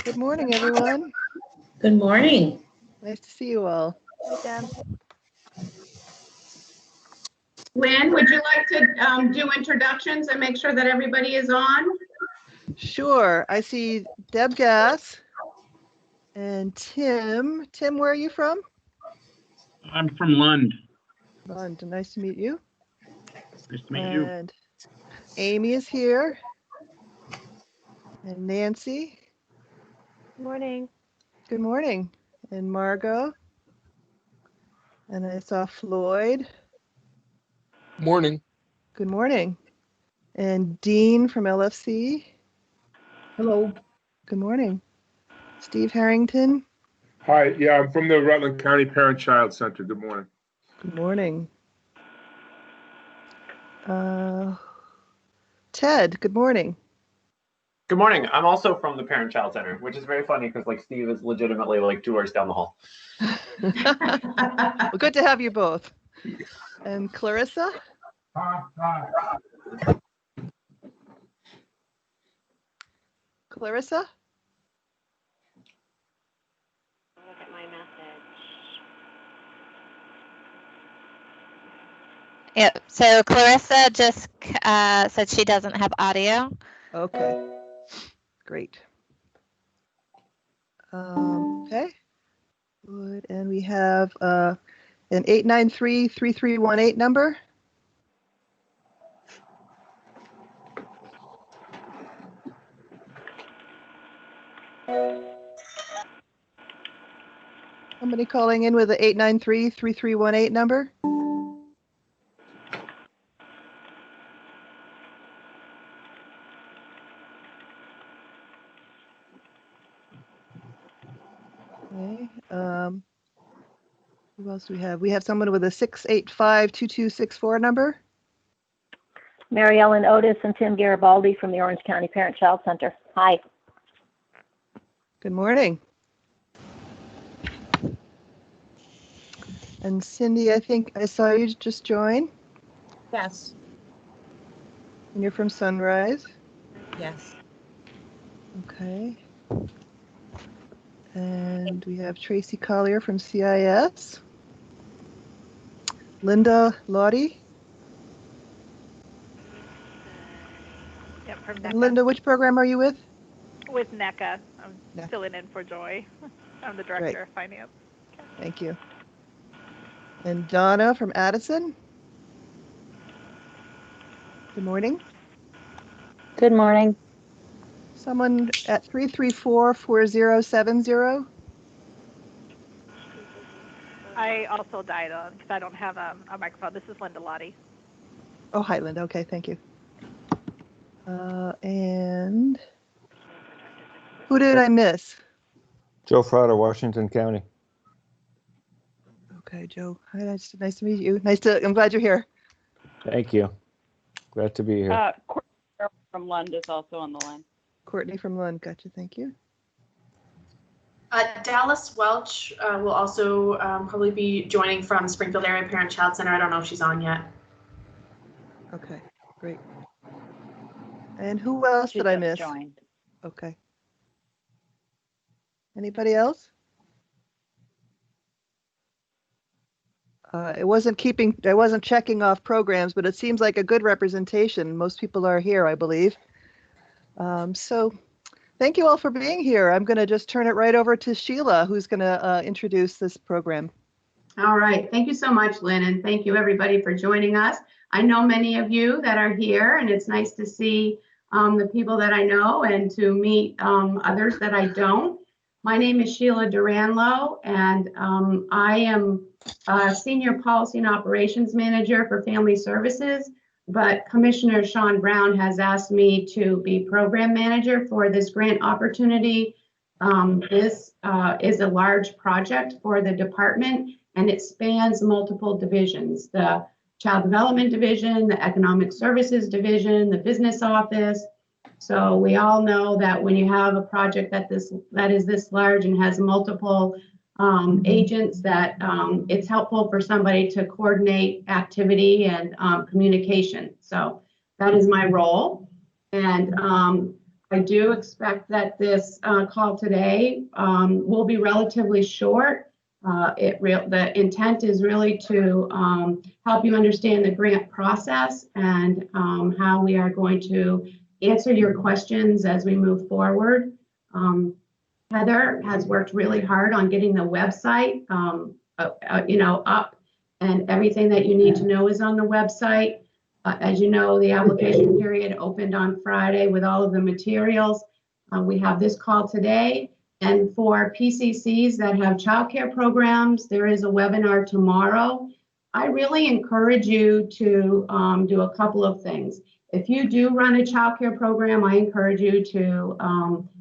Good morning, everyone. Good morning. Nice to see you all. Hi, Deb. Lynn, would you like to do introductions and make sure that everybody is on? Sure. I see Deb Gass and Tim. Tim, where are you from? I'm from Lund. Lund. Nice to meet you. Nice to meet you. And Amy is here. And Nancy. Morning. Good morning. And Margot. And I saw Floyd. Morning. Good morning. And Dean from LFC. Hello. Good morning. Steve Harrington. Hi, yeah, I'm from the Rutland County Parent-Child Center. Good morning. Good morning. Ted, good morning. Good morning. I'm also from the Parent Child Center, which is very funny because like Steve is legitimately like 2 doors down the hall. Well, good to have you both. And Clarissa? Clarissa? Look at my message. Yeah, so Clarissa just said she doesn't have audio. Okay, great. Okay, good. And we have an 893-3318 number. Somebody calling in with the 893-3318 number? Okay. Who else do we have? We have someone with a 685-2264 number. Mary Ellen Otis and Tim Garibaldi from the Orange County Parent-Child Center. Hi. Good morning. And Cindy, I think I saw you just join, Yes. and you're from Sunrise. Yes. Okay. And we have Tracy Collier from CIS. Linda Lottie. Yep, from And NECA. Linda, which program are you with? With NECA. I'm NECA. filling in for Joy. I'm the Director of Finance. Thank you. And Donna from Addison. Good morning. Good morning. Someone at 334-4070. I also died on because I don't have a microphone. This is Linda Lottie. Oh, hi, Linda. Okay, thank you. And who did I miss? Joe Frauda, Washington County. Okay, Joe. Hi, nice to meet you. I'm glad you're here. Thank you. Glad to be here. Courtney from Lund is also on the line. Courtney from Lund. Gotcha. Thank you. Dallas Welch will also probably be joining from Springfield Area Parent-Child Center. I don't know if she's on yet. Okay, great. And who else did I miss? Joined. Okay. Anybody else? I wasn't checking off programs, but it seems like a good representation. Most people are here, I believe. So thank you all for being here. I'm going to just turn it right over to Sheila, who's going to introduce this program. All right. Thank you so much, Lynn, and thank you everybody for joining us. I know many of you that are here, and it's nice to see the people that I know and to meet others that I don't. My name is Sheila Duranlo, and I am a Senior Policy and Operations Manager for Family Services, but Commissioner Sean Brown has asked me to be Program Manager for this grant opportunity. This is a large project for the department, and it spans multiple divisions: the Child Development Division, the Economic Services Division, the Business Office. So we all know that when you have a project that is this large and has multiple agents, that it's helpful for somebody to coordinate activity and communication. So that is my role. And I do expect that this call today will be relatively short. The intent is really to help you understand the grant process and how we are going to answer your questions as we move forward. Heather has worked really hard on getting the website, up, and everything that you need to know is on the website. As you know, the application period opened on Friday with all of the materials. We have this call today. And for PCCs that have childcare programs, there is a webinar tomorrow. I really encourage you to do a couple of things. If you do run a childcare program, I encourage you to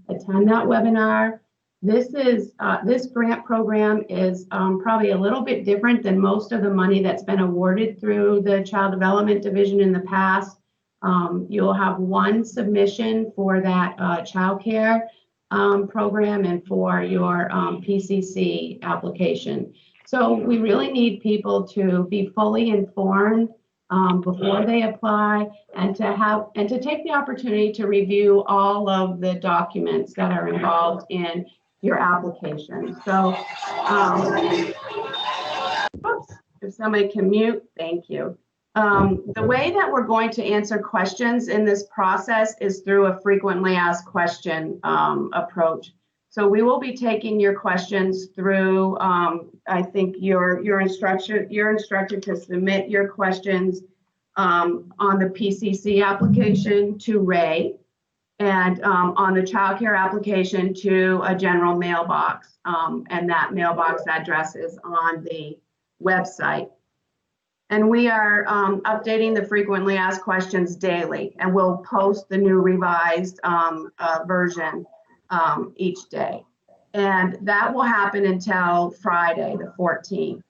attend that webinar. This grant program is probably a little bit different than most of the money that's been awarded through the Child Development Division in the past. You'll have one submission for that childcare program and for your PCC application. So we really need people to be fully informed before they apply, and to take the opportunity to review all of the documents that are involved in your application. So, if somebody can mute, thank you. The way that we're going to answer questions in this process is through a frequently asked question approach. So we will be taking your questions through, I think you're instructed to submit your questions on the PCC application to Ray, and on the childcare application to a general mailbox, and that mailbox address is on the website. And we are updating the frequently asked questions daily, and we'll post the new revised version each day. And that will happen until Friday, the 14th.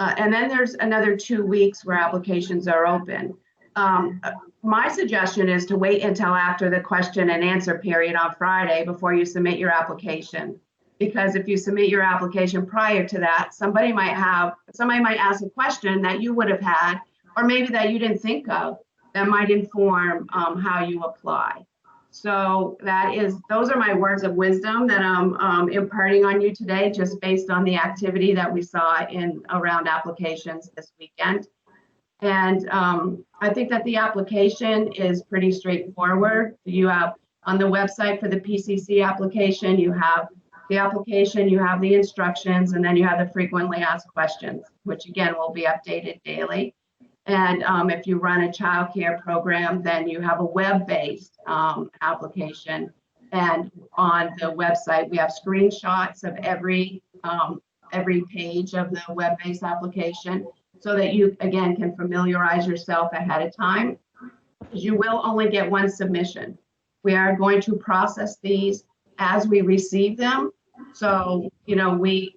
And then there's another 2 weeks where applications are open. My suggestion is to wait until after the question and answer period on Friday before you submit your application. Because if you submit your application prior to that, somebody might ask a question that you would have had, or maybe that you didn't think of, that might inform how you apply. So those are my words of wisdom that I'm imparting on you today, just based on the activity that we saw around applications this weekend. And I think that the application is pretty straightforward. You have on the website for the PCC application, you have the application, you have the instructions, and then you have the frequently asked questions, which again will be updated daily. And if you run a childcare program, then you have a web-based application. And on the website, we have screenshots of every page of the web-based application, so that you, again, can familiarize yourself ahead of time. You will only get one submission. We are going to process these as we receive them. So, we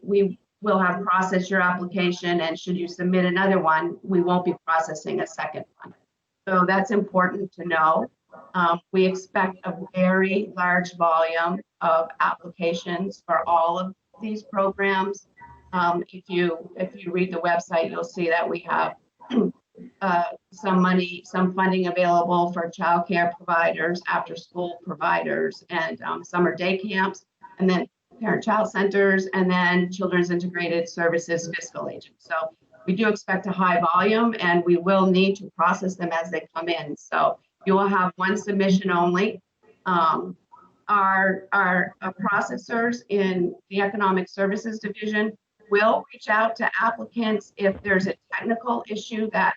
will have processed your application, and should you submit another one, we won't be processing a second one. So that's important to know. We expect a very large volume of applications for all of these programs. If you read the website, you'll see that we have some funding available for childcare providers, after school providers, and summer day camps, and then parent-child centers, and then children's integrated services fiscal agents. So we do expect a high volume, and we will need to process them as they come in. So you will have one submission only. Our processors in the Economic Services Division will reach out to applicants if there's a technical issue that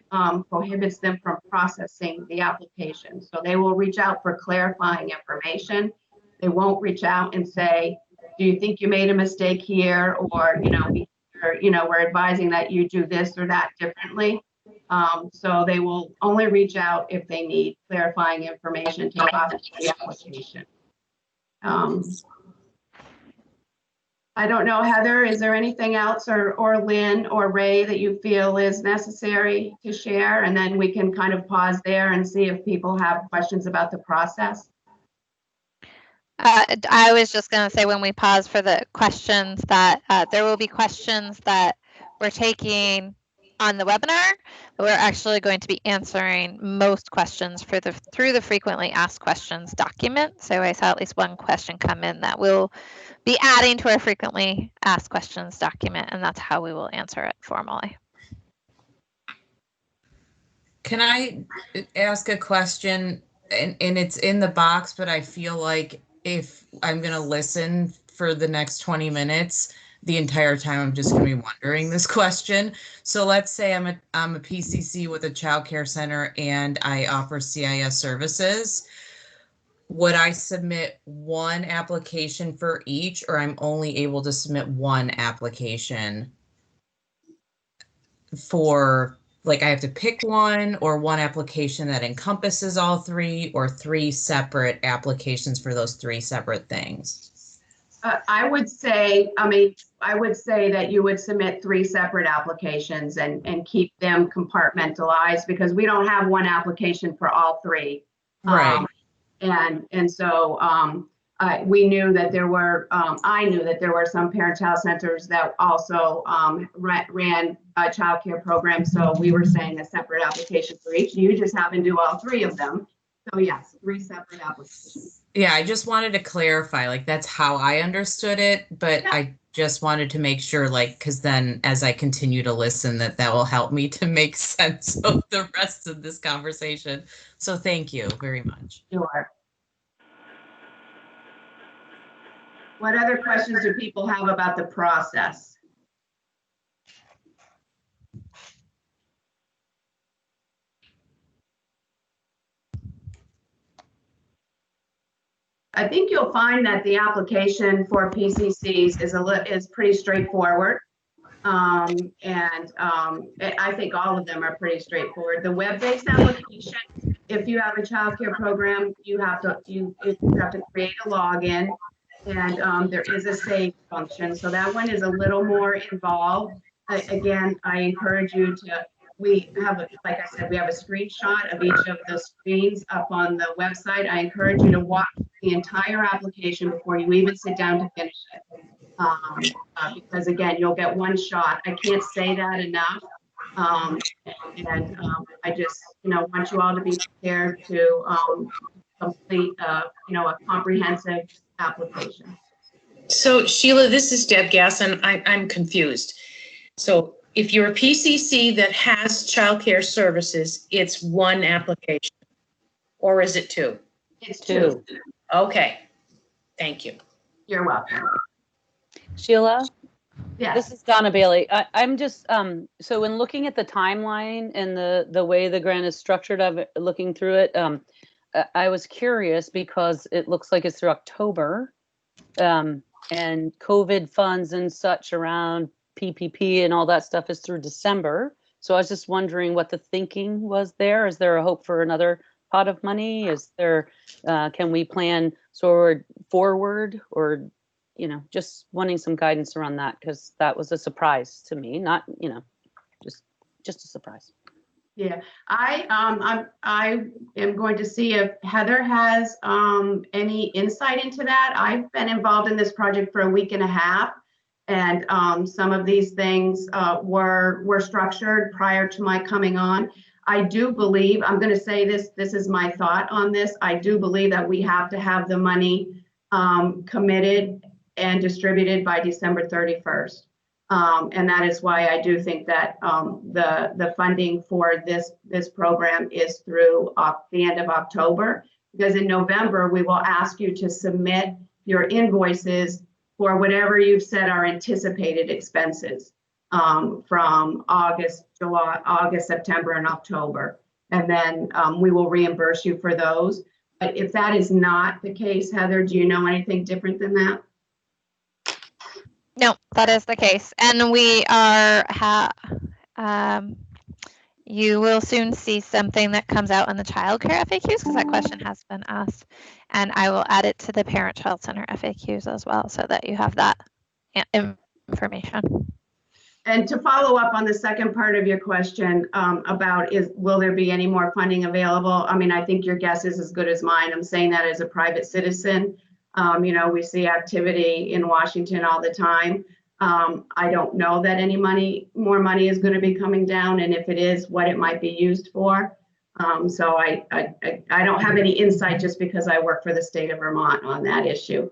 prohibits them from processing the application. So they will reach out for clarifying information. They won't reach out and say, do you think you made a mistake here? Or, we're advising that you do this or that differently. So they will only reach out if they need clarifying information to process the application. I don't know, Heather, is there anything else, or Lynn or Ray, that you feel is necessary to share? And then we can kind of pause there and see if people have questions about the process. I was just going to say, when we pause for the questions, that there will be questions that we're taking on the webinar. We're actually going to be answering most questions through the frequently asked questions document. So I saw at least one question come in that we'll be adding to our frequently asked questions document, and that's how we will answer it formally. Can I ask a question? And it's in the box, but I feel like if I'm going to listen for the next 20 minutes, the entire time I'm just going to be wondering this question. So let's say I'm a PCC with a child care center and I offer CIS services. Would I submit one application for each, or I'm only able to submit one application for, like, I have to pick one, or one application that encompasses all three, or three separate applications for those three separate things? I would say that you would submit three separate applications and keep them compartmentalized, because we don't have one application for all three. Right. So we knew that there were, I knew that there were some parent-child centers that also ran a child care program. So we were saying a separate application for each. You just happen to do all three of them. So yes, three separate applications. Yeah, I just wanted to clarify, like, that's how I understood it, but yeah. I just wanted to make sure, like, because then as I continue to listen, that will help me to make sense of the rest of this conversation. So thank you very much. Sure. What other questions do people have about the process? I think you'll find that the application for PCCs is pretty straightforward. I think all of them are pretty straightforward. The web-based application, if you have a child care program, you have to create a login, and there is a save function. So that one is a little more involved. Again, I encourage you to, like I said, we have a screenshot of each of the screens up on the website. I encourage you to watch the entire application before you even sit down to finish it. Because again, you'll get one shot. I can't say that enough. I just, want you all to be prepared to complete, a comprehensive application. So Sheila, this is Deb Gass, and I'm confused. So if you're a PCC that has childcare services, it's one application, or is it two? It's two. Okay, thank you. You're welcome. Sheila? Yes. This is Donna Bailey. I'm just, so when looking at the timeline and the way the grant is structured, looking through it, I was curious because it looks like it's through October, and COVID funds and such around PPP and all that stuff is through December. So I was just wondering what the thinking was there. Is there a hope for another pot of money? Is there, can we plan forward, or, just wanting some guidance around that, because that was a surprise to me, not, just a surprise. Yeah, I am going to see if Heather has any insight into that. I've been involved in this project for a week and a half, and some of these things were structured prior to my coming on. I do believe, I'm going to say this is my thought on this. I do believe that we have to have the money committed and distributed by December 31st. And that is why I do think that the funding for this program is through the end of October, because in November, we will ask you to submit your invoices for whatever you've said are anticipated expenses from August, September, and October. And then we will reimburse you for those. But if that is not the case, Heather, do you know anything different than that? No, that is the case. And we are, you will soon see something that comes out in the childcare FAQs, because that question has been asked. And I will add it to the parent-child center FAQs as well, so that you have that information. And to follow up on the second part of your question about will there be any more funding available? I mean, I think your guess is as good as mine. I'm saying that as a private citizen. We see activity in Washington all the time. I don't know that any more money is going to be coming down, and if it is, what it might be used for. So I don't have any insight just because I work for the state of Vermont on that issue.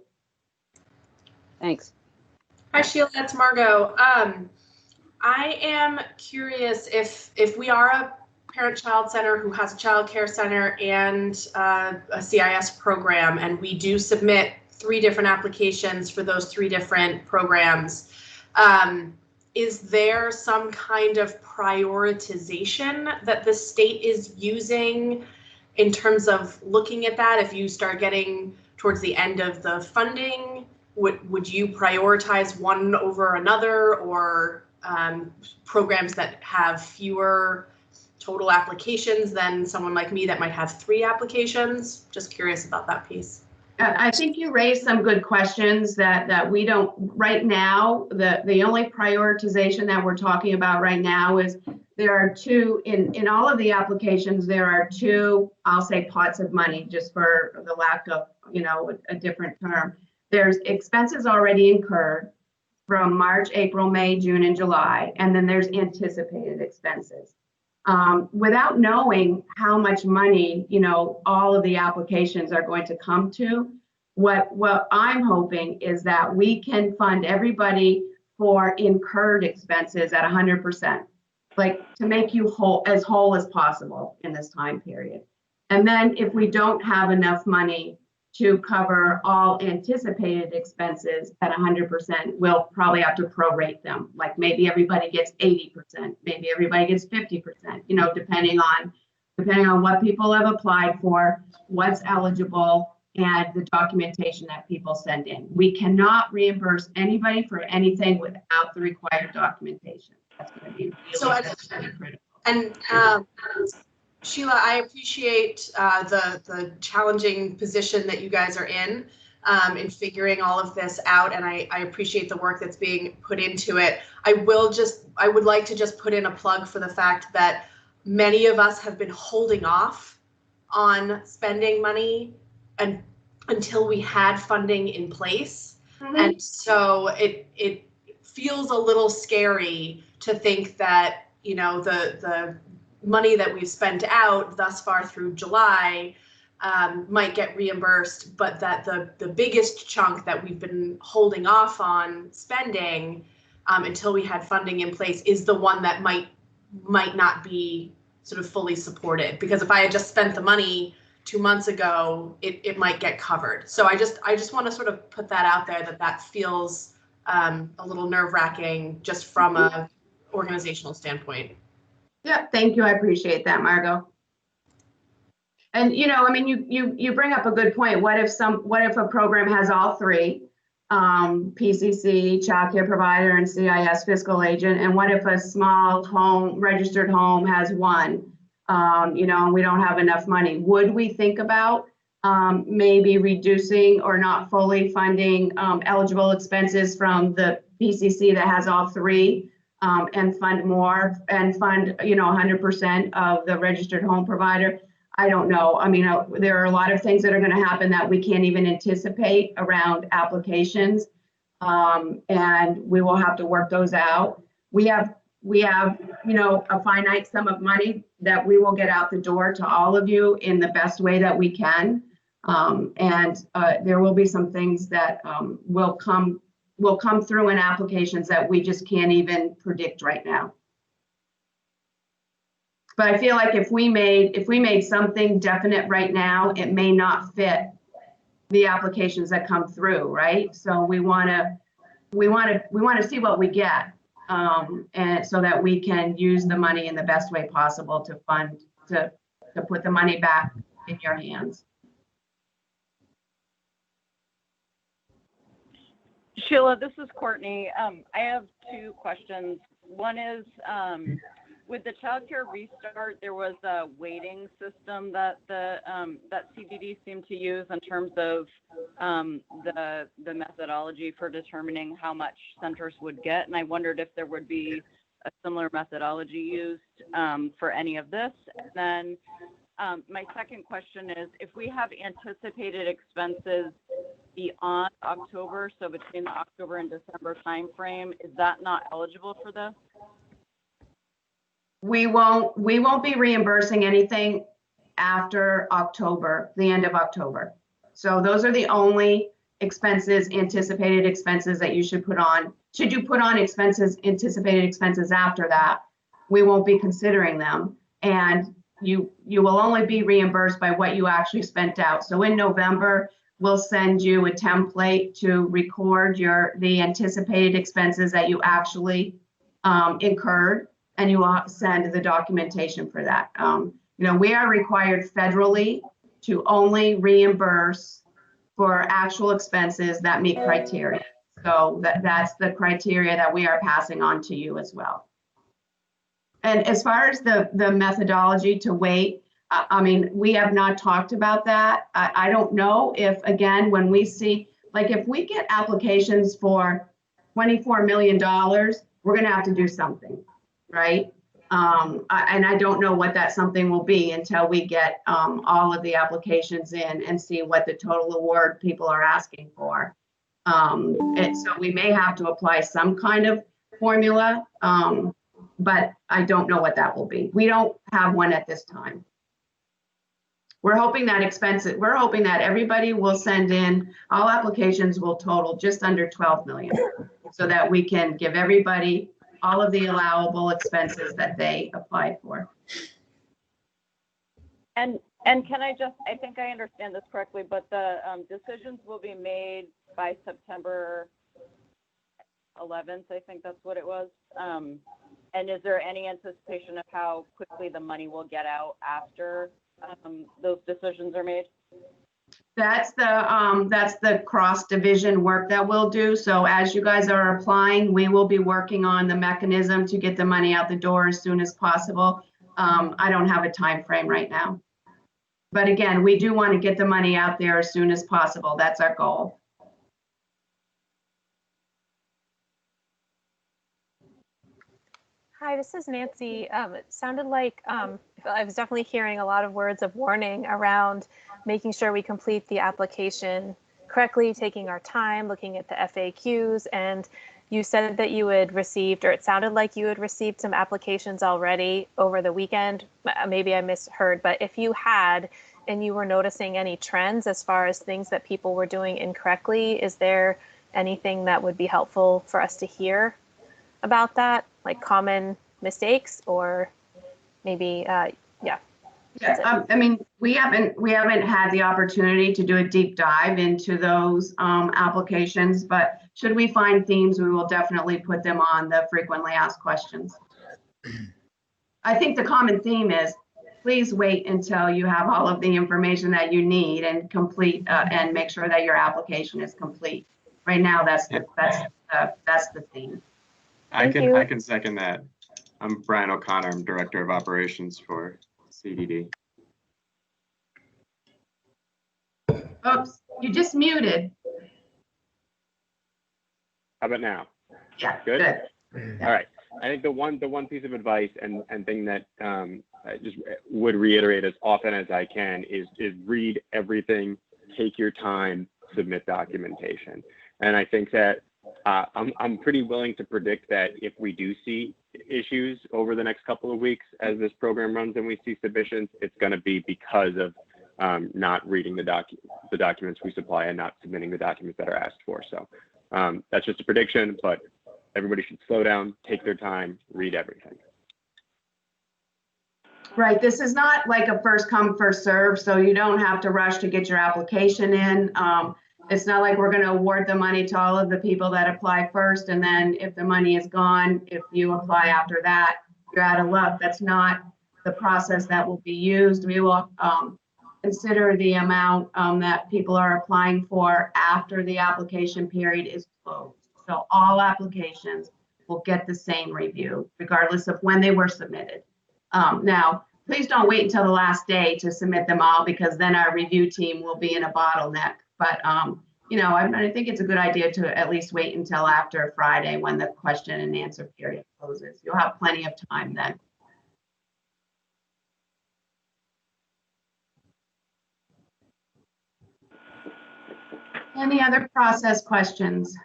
Thanks. Hi, Sheila, it's Margot. I am curious if we are a parent-child center who has a child care center and a CIS program, and we do submit 3 different applications for those 3 different programs, is there some kind of prioritization that the state is using in terms of looking at that? If you start getting towards the end of the funding, would you prioritize one over another, or programs that have fewer total applications than someone like me that might have 3 applications? Just curious about that piece. I think you raised some good questions that we don't right now. The only prioritization that we're talking about right now is there are 2 in all of the applications. There are 2, I'll say, pots of money, just for the lack of a different term. There's expenses already incurred from March, April, May, June, and July, and then there's anticipated expenses. Without knowing how much money, all of the applications are going to come to, what I'm hoping is that we can fund everybody for incurred expenses at 100%, like to make you whole as possible in this time period. And then if we don't have enough money to cover all anticipated expenses at 100%, we'll probably have to prorate them. Like maybe everybody gets 80%, maybe everybody gets 50%, depending on what people have applied for, what's eligible, and the documentation that people send in. We cannot reimburse anybody for anything without the required documentation. That's going to be really critical. And Sheila, I appreciate the challenging position that you guys are in figuring all of this out, and I appreciate the work that's being put into it. I would like to just put in a plug for the fact that many of us have been holding off on spending money until we had funding in place. Mm-hmm. And so it feels a little scary to think that, the money that we've spent out thus far through July might get reimbursed, but that the biggest chunk that we've been holding off on spending until we had funding in place is the one that might not be sort of fully supported. Because if I had just spent the money 2 months ago, it might get covered. So I just want to sort of put that out there, that feels a little nerve-wracking just from a organizational standpoint. Yeah, thank you. I appreciate that, Margot. And you bring up a good point. What if a program has all 3, PCC, child care provider, and CIS fiscal agent, and what if a small registered home has 1? And we don't have enough money? Would we think about maybe reducing or not fully funding eligible expenses from the PCC that has all 3? And fund more and fund 100% of the registered home provider? I don't know. There are a lot of things that are going to happen that we can't even anticipate around applications, and we will have to work those out. We have a finite sum of money that we will get out the door to all of you in the best way that we can, and there will be some things that will come through in applications that we just can't even predict right now. But I feel like if we made something definite right now, it may not fit the applications that come through, right? So we want to see what we get, and so that we can use the money in the best way possible to put the money back in your hands. Sheila, this is Courtney. I have 2 questions. One is, with the child care restart, there was a weighting system that that CDD seemed to use in terms of the methodology for determining how much centers would get, and I wondered if there would be a similar methodology used for any of this. And then my second question is, if we have anticipated expenses beyond October, so between the October and December timeframe, is that not eligible for this? We won't be reimbursing anything after October, the end of October. So those are the only expenses, anticipated expenses that you should put on. Should you put on expenses, anticipated expenses after that, we won't be considering them. And you will only be reimbursed by what you actually spent out. So in November, we'll send you a template to record the anticipated expenses that you actually incurred, and you will send the documentation for that. We are required federally to only reimburse for actual expenses that meet criteria. So that's the criteria that we are passing on to you as well. And as far as the methodology to wait, we have not talked about that. I don't know if, again, when we see, like if we get applications for $24 million, we're gonna have to do something, right? And I don't know what that something will be until we get all of the applications in and see what the total award people are asking for. And so we may have to apply some kind of formula, but I don't know what that will be. We don't have one at this time. We're hoping that everybody will send in, all applications will total just under 12 million, so that we can give everybody all of the allowable expenses that they applied for. And can I think I understand this correctly, but the decisions will be made by September 11th, I think that's what it was. And is there any anticipation of how quickly the money will get out after those decisions are made? That's the cross division work that we'll do. So as you guys are applying, we will be working on the mechanism to get the money out the door as soon as possible. I don't have a time frame right now, but again, we do want to get the money out there as soon as possible. That's our goal. Hi, this is Nancy. It sounded like I was definitely hearing a lot of words of warning around making sure we complete the application correctly, taking our time, looking at the FAQs, and you said that you had received, or it sounded like you had received some applications already over the weekend. Maybe I misheard, but if you had, and you were noticing any trends as far as things that people were doing incorrectly, is there anything that would be helpful for us to hear about that, like common mistakes, or maybe, yeah. We haven't had the opportunity to do a deep dive into those applications, but should we find themes, we will definitely put them on the frequently asked questions. I think the common theme is, please wait until you have all of the information that you need and complete and make sure that your application is complete. Right now, that's the theme. I can second that. I'm Brian O'Connor. I'm Director of Operations for CDD. Oops, you just muted. How about now? Yeah, good. Good. All right. I think the one piece of advice and thing that I just would reiterate as often as I can is read everything, take your time, submit documentation. And I think that I'm pretty willing to predict that if we do see issues over the next couple of weeks as this program runs and we see submissions, it's going to be because of not reading the documents we supply and not submitting the documents that are asked for. So that's just a prediction, but everybody should slow down, take their time, read everything. Right. This is not like a first come, first serve, so you don't have to rush to get your application in. It's not like we're going to award the money to all of the people that apply first, and then if the money is gone, if you apply after that, you're out of luck. That's not the process that will be used. We will consider the amount that people are applying for after the application period is closed. So all applications will get the same review, regardless of when they were submitted. Now, please don't wait until the last day to submit them all, because then our review team will be in a bottleneck. But, I think it's a good idea to at least wait until after Friday when the question and answer period closes. You'll have plenty of time then. Any other process questions?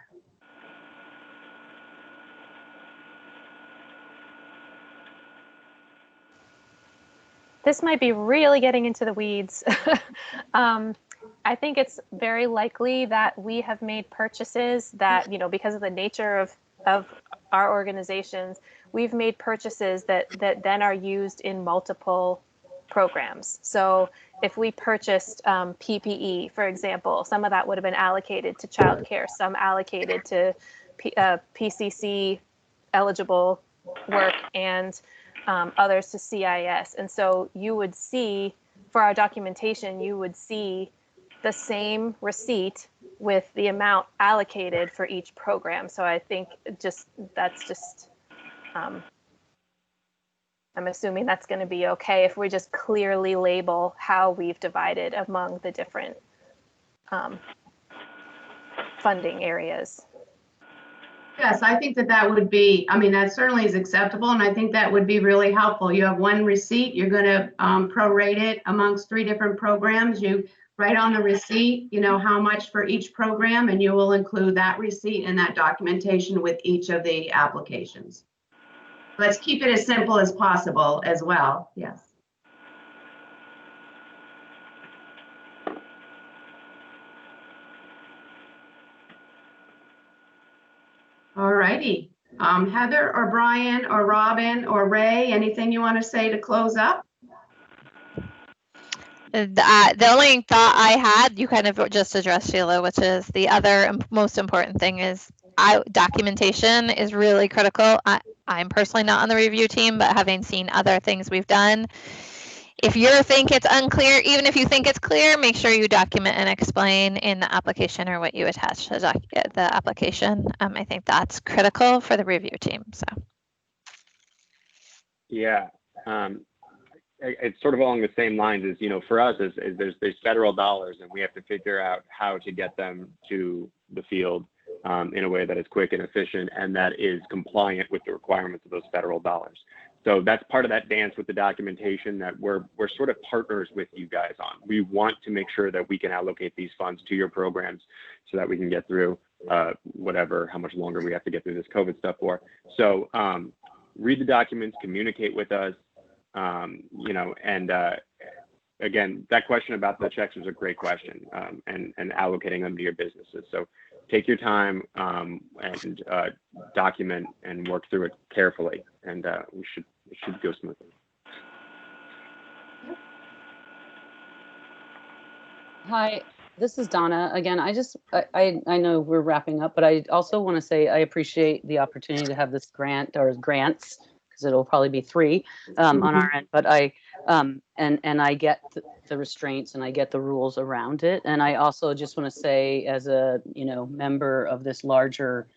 This might be really getting into the weeds. I think it's very likely that we have made purchases that, because of the nature of our organizations, we've made purchases that then are used in multiple programs. So if we purchased PPE, for example, some of that would have been allocated to childcare, some allocated to PCC eligible work, and others to CIS. And so you would see, for our documentation, you would see the same receipt with the amount allocated for each program. So I think I'm assuming that's going to be okay if we just clearly label how we've divided among the different funding areas. Yes, I think that would be, that certainly is acceptable, and I think that would be really helpful. You have one receipt, you're going to prorate it amongst 3 different programs. You write on the receipt, how much for each program, and you will include that receipt and that documentation with each of the applications. Let's keep it as simple as possible as well. Yes. All righty. Heather or Brian or Robin or Ray, anything you want to say to close up? The only thought I had, you kind of just addressed, Sheila, which is the other most important thing is documentation is really critical. I'm personally not on the review team, but having seen other things we've done, if you think it's unclear, even if you think it's clear, make sure you document and explain in the application or what you attach to the application. I think that's critical for the review team. So. Yeah. It's sort of along the same lines as, for us, is there's federal dollars, and we have to figure out how to get them to the field in a way that is quick and efficient and that is compliant with the requirements of those federal dollars. So that's part of that dance with the documentation that we're sort of partners with you guys on. We want to make sure that we can allocate these funds to your programs so that we can get through how much longer we have to get through this COVID stuff for. So read the documents, communicate with us. Again, that question about the checks was a great question, and allocating them to your businesses. So take your time and document and work through it carefully, and we should go smoothly. Hi, this is Donna again. I know we're wrapping up, but I also want to say I appreciate the opportunity to have this grant or grants, because it'll probably be 3 on our end. But I get the restraints and I get the rules around it. And I also just want to say, as a member of this larger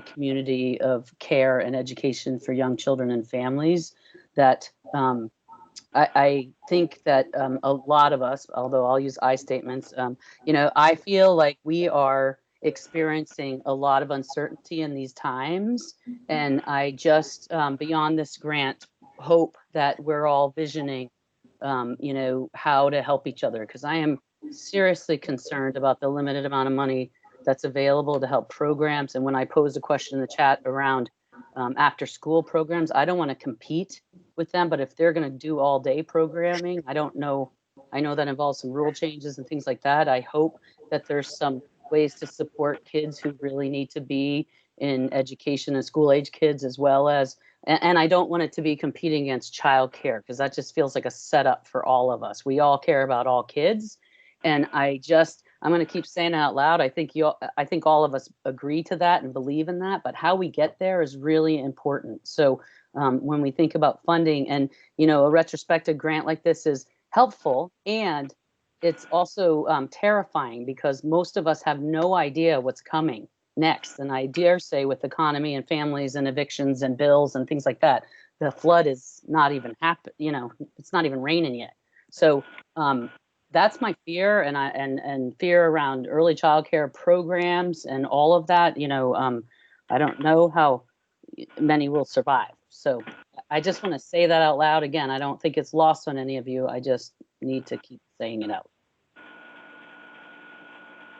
community of care and education for young children and families, that I think that a lot of us, although I'll use I statements, I feel like we are experiencing a lot of uncertainty in these times. And I just, beyond this grant, hope that we're all visioning, how to help each other. Because I am seriously concerned about the limited amount of money that's available to help programs. And when I posed a question in the chat around after school programs, I don't want to compete with them, but if they're going to do all day programming, I don't know. I know that involves some rule changes and things like that. I hope that there's some ways to support kids who really need to be in education and school age kids, as well as, and I don't want it to be competing against childcare, because that just feels like a setup for all of us. We all care about all kids. And I'm going to keep saying it out loud. I think all of us agree to that and believe in that, but how we get there is really important. So when we think about funding, and a retrospective grant like this is helpful, and it's also terrifying, because most of us have no idea what's coming next. And I dare say, with economy and families and evictions and bills and things like that, the flood is not even it's not even raining yet. So that's my fear, and fear around early childcare programs and all of that. I don't know how many will survive. So I just want to say that out loud again. I don't think it's lost on any of you. I just need to keep saying it out.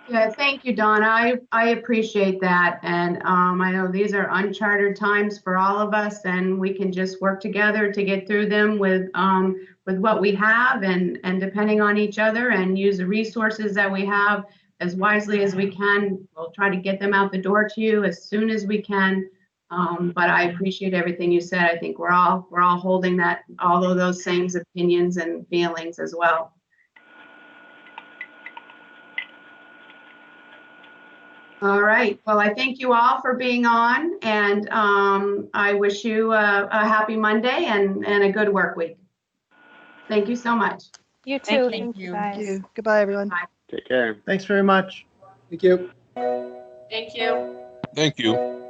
Yeah, thank you, Donna. I appreciate that. And I know these are uncharted times for all of us, and we can just work together to get through them with what we have and depending on each other and use the resources that we have as wisely as we can. We'll try to get them out the door to you as soon as we can. But I appreciate everything you said. I think we're all holding all of those same opinions and feelings as well. All right. Well, I thank you all for being on, and I wish you a happy Monday and a good work week. Thank you so much. You too. Thank Thank you, you. guys. Thank you. Goodbye, everyone. Bye. Take care. Thanks very much. Thank you. Thank you. Thank you.